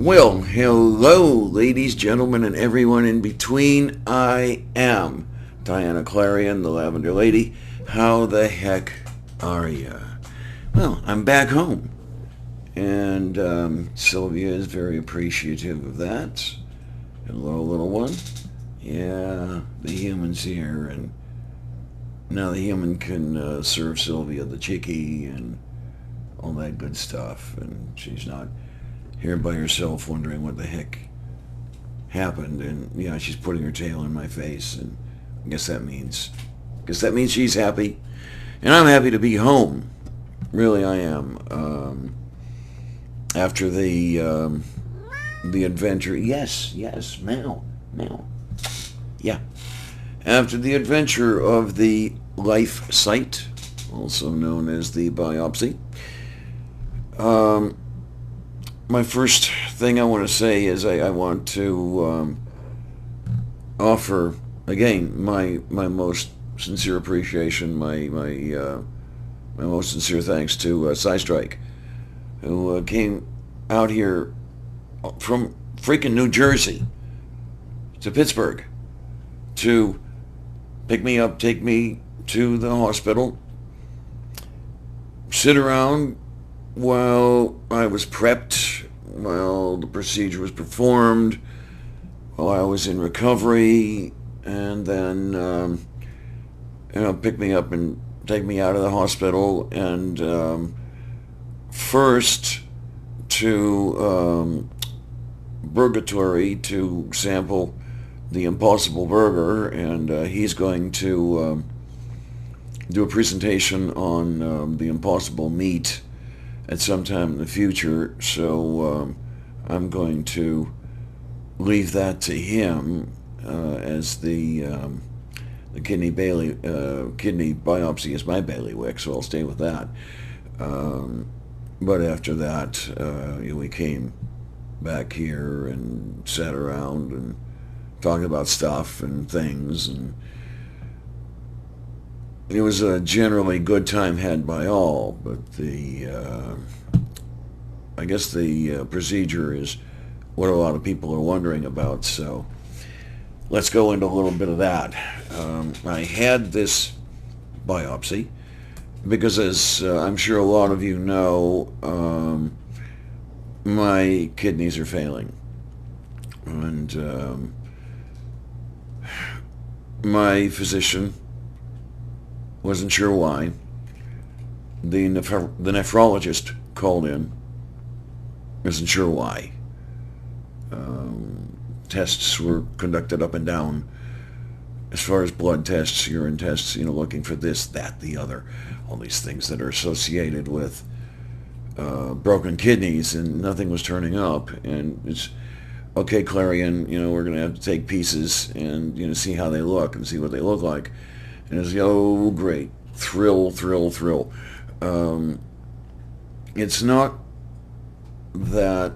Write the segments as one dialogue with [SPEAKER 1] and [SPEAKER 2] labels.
[SPEAKER 1] Well, hello, ladies, gentlemen, and everyone in between. I am Diana Clarion, the Lavender Lady. How the heck are ya? Well, I'm back home, and Sylvia is very appreciative of that. Hello, little one. Yeah, the human's here, and now the human can serve Sylvia the chickie and all that good stuff, and she's not here by herself wondering what the heck happened. And yeah, she's putting her tail in my face, and I guess that means she's happy, and I'm happy to be home. Really, I am. After the adventure, yes, meow, meow, yeah. After the adventure of the life site, also known as the Biopsy, my first thing I want to say is I want to offer again my most sincere appreciation, my most sincere thanks to Strike, who came out here from freaking New Jersey to Pittsburgh to pick me up, take me to the hospital, sit around while I was prepped, while the procedure was performed, while I was in recovery, and then pick me up and take me out of the hospital, and first to Burgatory to sample the Impossible Burger, and he's going to do a presentation on the Impossible meat at some time in the future, so I'm going to leave that to him as the kidney biopsy is my bailiwick, so I'll stay with that. But after that, we came back here and sat around and talked about stuff and things, and it was a generally good time had by all, but I guess the procedure is what a lot of people are wondering about, so let's go into a little bit of that. I had this biopsy because, as I'm sure a lot of you know, my kidneys are failing, and my physician wasn't sure why. The nephrologist called in, isn't sure why. Tests were conducted up and down as far as blood tests, urine tests, looking for this, that, the other, all these things that are associated with broken kidneys, and nothing was turning up. And it's, okay, Clarion, we're going to have to take pieces and, see how they look and see what they look like. And it's, oh, great. Thrill. It's not that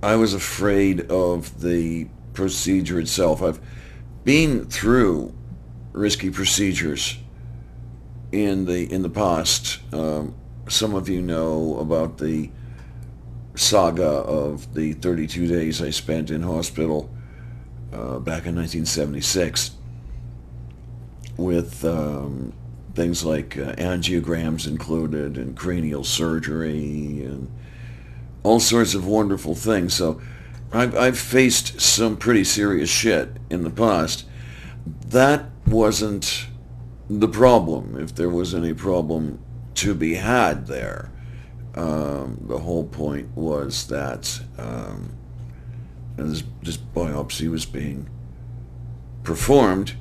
[SPEAKER 1] I was afraid of the procedure itself. I've been through risky procedures in the past. Some of you know about the saga of the 32 days I spent in hospital back in 1976 with things like angiograms included and cranial surgery and all sorts of wonderful things. So I've faced some pretty serious shit in the past. That wasn't the problem, if there was any problem to be had there. The whole point was that this biopsy was being performed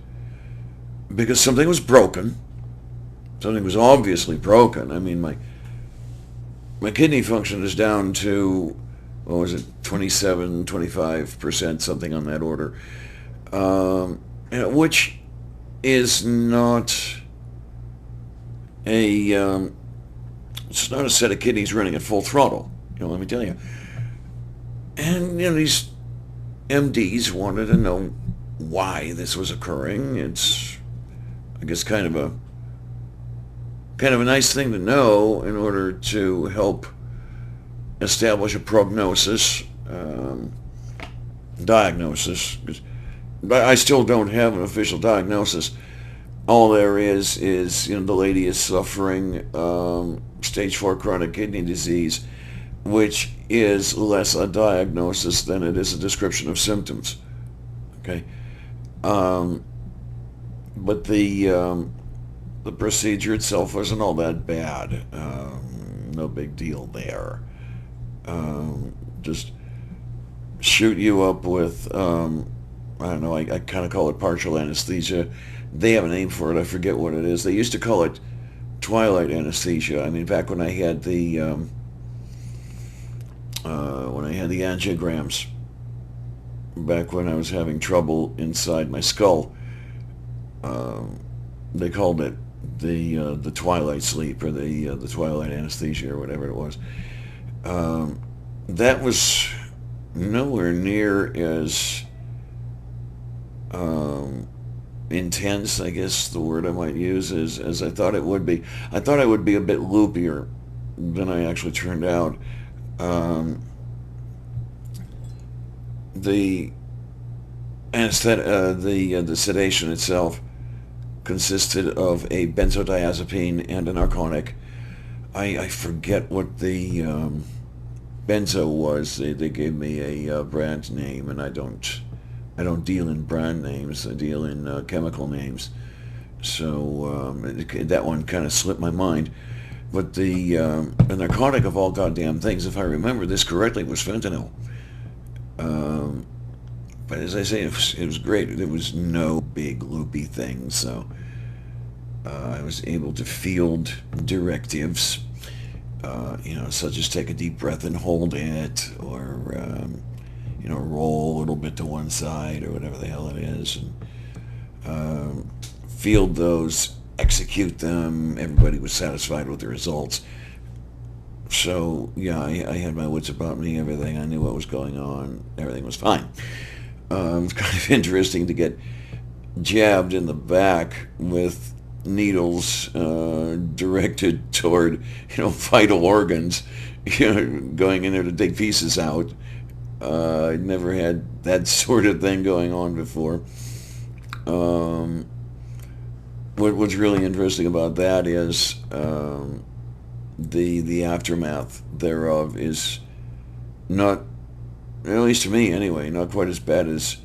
[SPEAKER 1] because something was broken. Something was obviously broken. I mean, my kidney function is down to, what was it, 27, 25%, something on that order, which is not it's not a set of kidneys running at full throttle, let me tell you. And, these MDs wanted to know why this was occurring. It's, I guess, kind of a nice thing to know in order to help establish a prognosis, diagnosis. I still don't have an official diagnosis. All there is the lady is suffering stage 4 chronic kidney disease, which is less a diagnosis than it is a description of symptoms. Okay, but the procedure itself wasn't all that bad. No big deal there. Just shoot you up with I don't know. I kind of call it partial anesthesia. They have a name for it. I forget what it is. They used to call it twilight anesthesia. I mean, back when I had the angiograms, back when I was having trouble inside my skull, they called it the twilight sleep, or the twilight anesthesia, or whatever it was. That was nowhere near as intense, I guess the word I might use, as I thought it would be. I thought I would be a bit loopier than I actually turned out. The the sedation itself consisted of a benzodiazepine and a narcotic. I forget what the benzo was. They gave me a brand name, and I don't deal in brand names. I deal in chemical names. So that one kind of slipped my mind. But the narcotic of all goddamn things, if I remember this correctly, was fentanyl. But as I say, it was great. There was no big loopy thing, so I was able to field directives, such as take a deep breath and hold it, or roll a little bit to one side, or whatever the hell it is, and field those, execute them. Everybody was satisfied with the results. So yeah, I had my wits about me. Everything, I knew what was going on. Everything was fine. It's kind of interesting to get jabbed in the back with needles directed toward vital organs, going in there to take pieces out. I'd never had that sort of thing going on before. What's really interesting about that is the aftermath thereof is not, at least to me anyway, not quite as bad as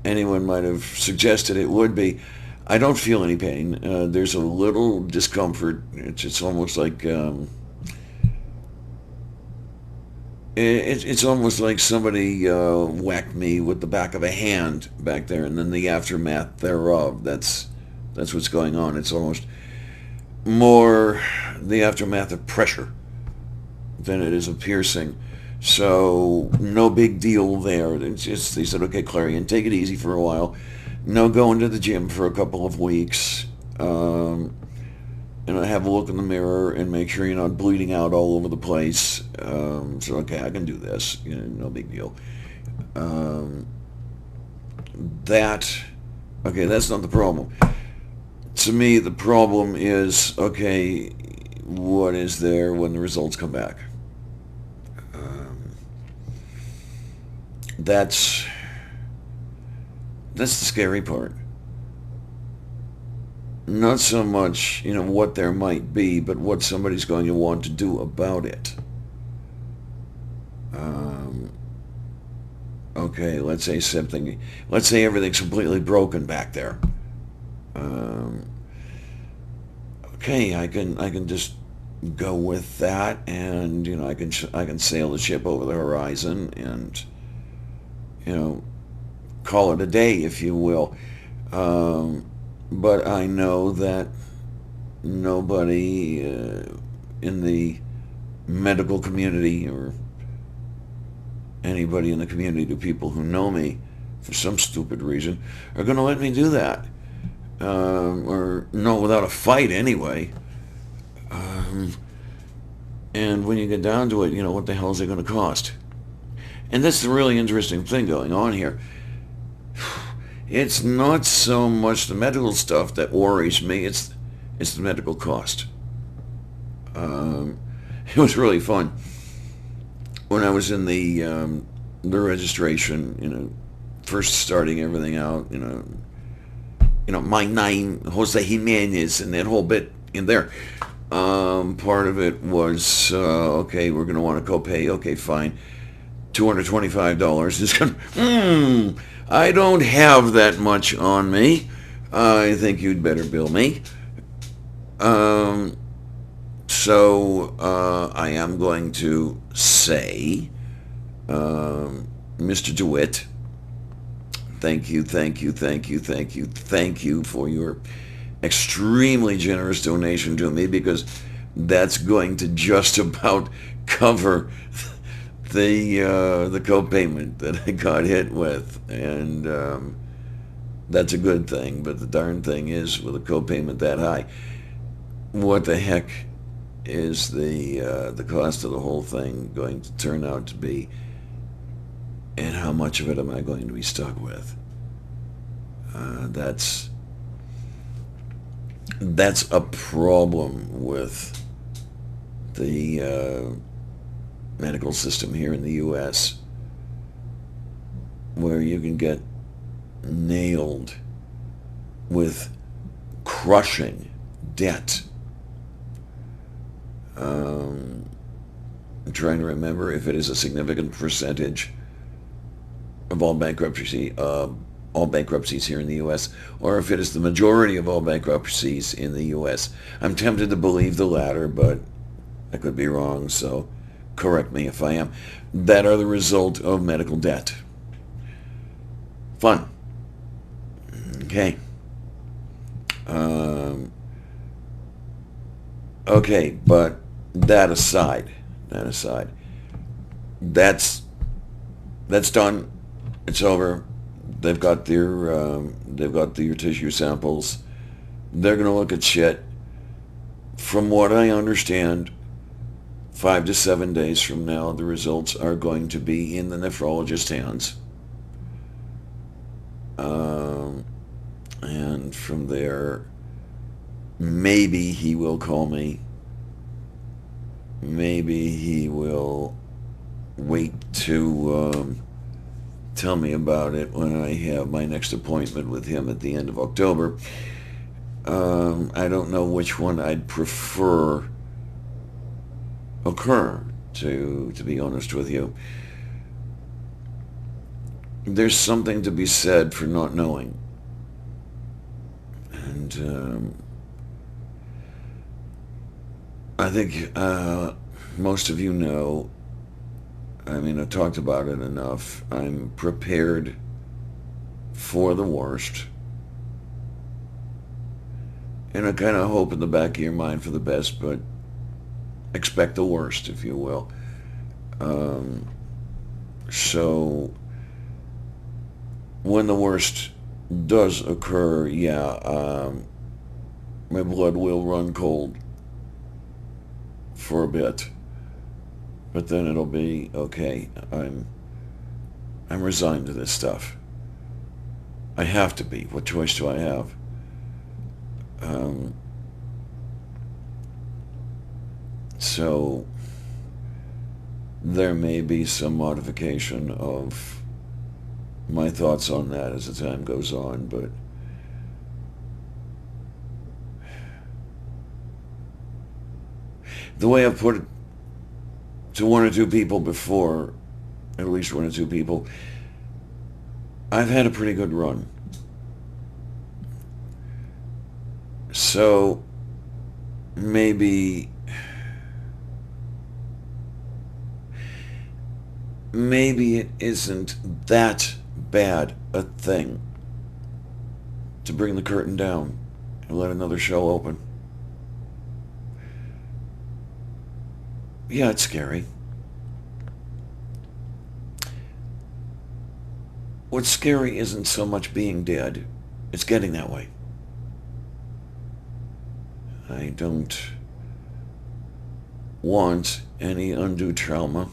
[SPEAKER 1] anyone might have suggested it would be. I don't feel any pain. There's a little discomfort. It's almost like it's almost like somebody whacked me with the back of a hand back there, and then the aftermath thereof. That's what's going on. It's almost more the aftermath of pressure than it is of piercing. So no big deal there. It's just, they said, okay, Clarion, take it easy for a while. No going to the gym for a couple of weeks. And I have a look in the mirror and make sure you're not bleeding out all over the place. So okay, I can do this. No big deal. Okay, that's not the problem. To me, the problem is, okay, what is there when the results come back? That's the scary part. Not so much, what there might be, but what somebody's going to want to do about it. Okay, let's say everything's completely broken back there. Okay, I can just go with that, and I can sail the ship over the horizon, and call it a day, if you will. But I know that nobody in the medical community, or anybody in the community, the people who know me for some stupid reason, are going to let me do that. Or no, without a fight anyway. And when you get down to it, what the hell is it going to cost? And that's the really interesting thing going on here. It's not so much the medical stuff that worries me, it's the medical cost. It was really fun. when I was in the registration, first starting everything out, my name, Jose Jimenez, and that whole bit in there. Part of it was, okay, we're going to want a copay. Okay, fine. $225 is going to, I don't have that much on me. I think you'd better bill me. So I am going to say, Mr. DeWitt, thank you for your extremely generous donation to me, because that's going to just about cover the co-payment that I got hit with, and that's a good thing. But the darn thing is, with a co-payment that high, what the heck is the cost of the whole thing going to turn out to be, and how much of it am I going to be stuck with? That's a problem with the medical system here in the U.S., where you can get nailed with crushing debt. I'm trying to remember if it is a significant percentage of all bankruptcies here in the U.S., or if it is the majority of all bankruptcies in the U.S. I'm tempted to believe the latter, but I could be wrong, so correct me if I am. That are the result of medical debt. Fun. Okay. Okay, but that aside, that's done. It's over. They've got your tissue samples. They're going to look at shit. From what I understand, 5 to 7 days from now, the results are going to be in the nephrologist's hands. And from there, maybe he will call me. Maybe he will wait to tell me about it when I have my next appointment with him at the end of October. I don't know which one I'd prefer occur, to be honest with you. There's something to be said for not knowing. And I think most of you know, I mean, I've talked about it enough. I'm prepared for the worst. And I kind of hope in the back of your mind for the best, but expect the worst, if you will. So when the worst does occur, my blood will run cold for a bit. But then it'll be okay. I'm resigned to this stuff. I have to be. What choice do I have? So there may be some modification of my thoughts on that as the time goes on, but the way I've put it to one or two people before, at least one or two people, I've had a pretty good run. So maybe it isn't that bad a thing to bring the curtain down and let another show open. Yeah, it's scary. What's scary isn't so much being dead, it's getting that way. I don't want any undue trauma,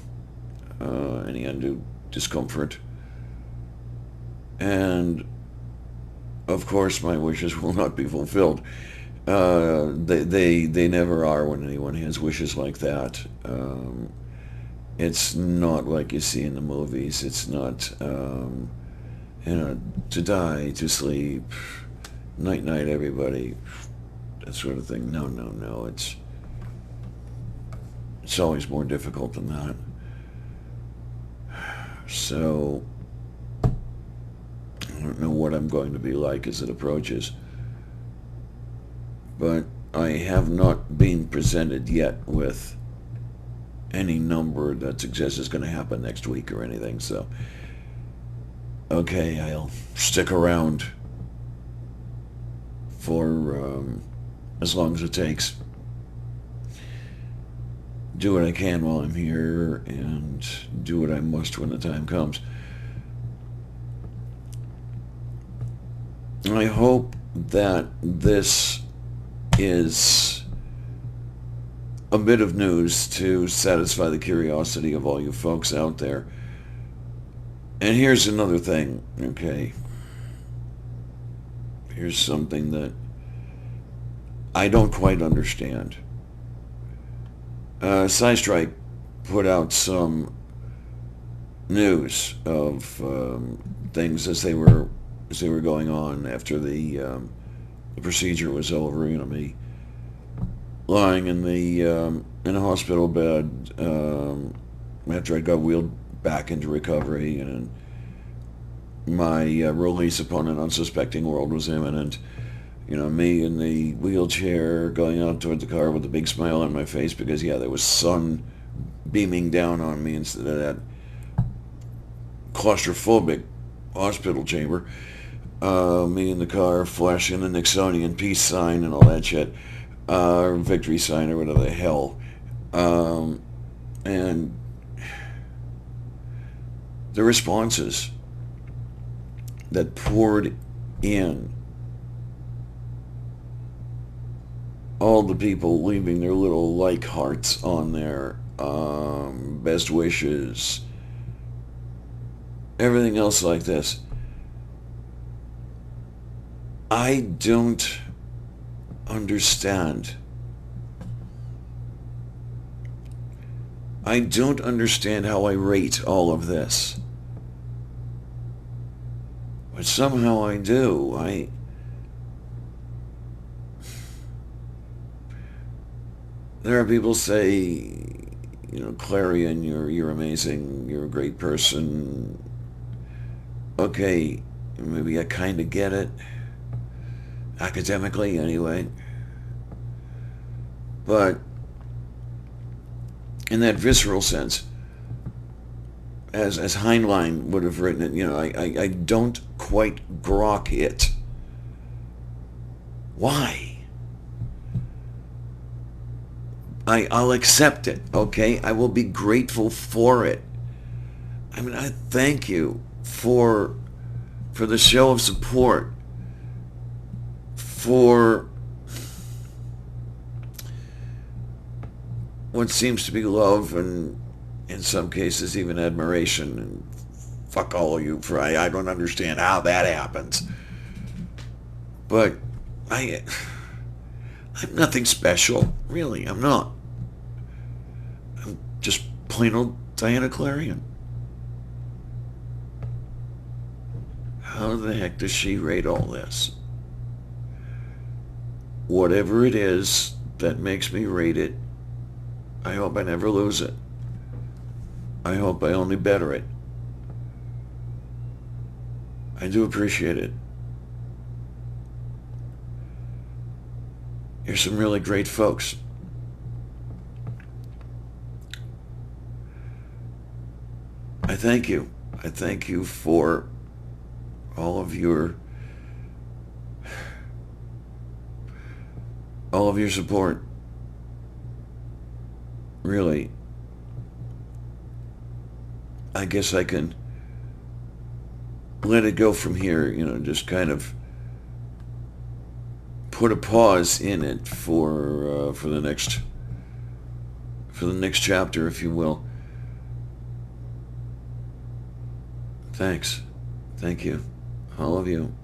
[SPEAKER 1] any undue discomfort. And, of course, my wishes will not be fulfilled. They never are when anyone has wishes like that. It's not like you see in the movies. It's not, to die, to sleep, night night everybody, that sort of thing. No, no, no. It's always more difficult than that. So I don't know what I'm going to be like as it approaches, but I have not been presented yet with any number that suggests it's going to happen next week or anything. So okay, I'll stick around for as long as it takes. Do what I can while I'm here, and do what I must when the time comes. I hope that this is a bit of news to satisfy the curiosity of all you folks out there. And here's another thing, okay? Here's something that I don't quite understand. Psystrike put out some news of things as they were going on after the procedure was over. You know, me lying in a hospital bed after I got wheeled back into recovery, and my release upon an unsuspecting world was imminent. You know, me in the wheelchair going out toward the car with a big smile on my face because, yeah, there was sun beaming down on me instead of that claustrophobic hospital chamber. Me in the car flashing the Nixonian peace sign and all that shit. Victory sign or whatever the hell. And the responses that poured in, all the people leaving their little like hearts on there, best wishes, everything else like this. I don't understand. I don't understand how I rate all of this. But somehow I do. There are people say, you know, Clarion, you're amazing, you're a great person. Okay, maybe I kind of get it. Academically, anyway. But in that visceral sense, as Heinlein would have written it, you know, I don't quite grok it. Why? I'll accept it, okay? I will be grateful for it. I mean, I thank you for the show of support, for what seems to be love, and in some cases even admiration. And fuck all of you for I don't understand how that happens. But I'm nothing special, really. I'm not. I'm just plain old Diana Clarion. How the heck does she rate all this? Whatever it is that makes me rate it, I hope I never lose it. I hope I only better it. I do appreciate it. You're some really great folks. I thank you. I thank you for all of your support. Really. I guess I can let it go from here, you know, just kind of put a pause in it for the next chapter, if you will. Thanks. Thank you. All of you.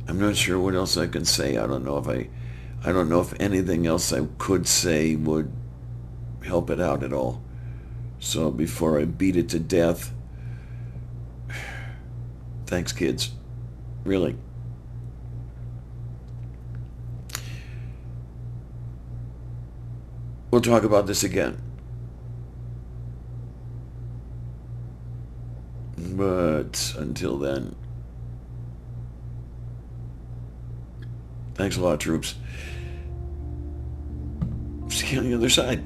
[SPEAKER 1] I'm not sure what else I can say. I don't know if I don't know if anything else I could say would help it out at all. So before I beat it to death, thanks, kids. Really. We'll talk about this again. But until then, thanks a lot, troops. See you on the other side.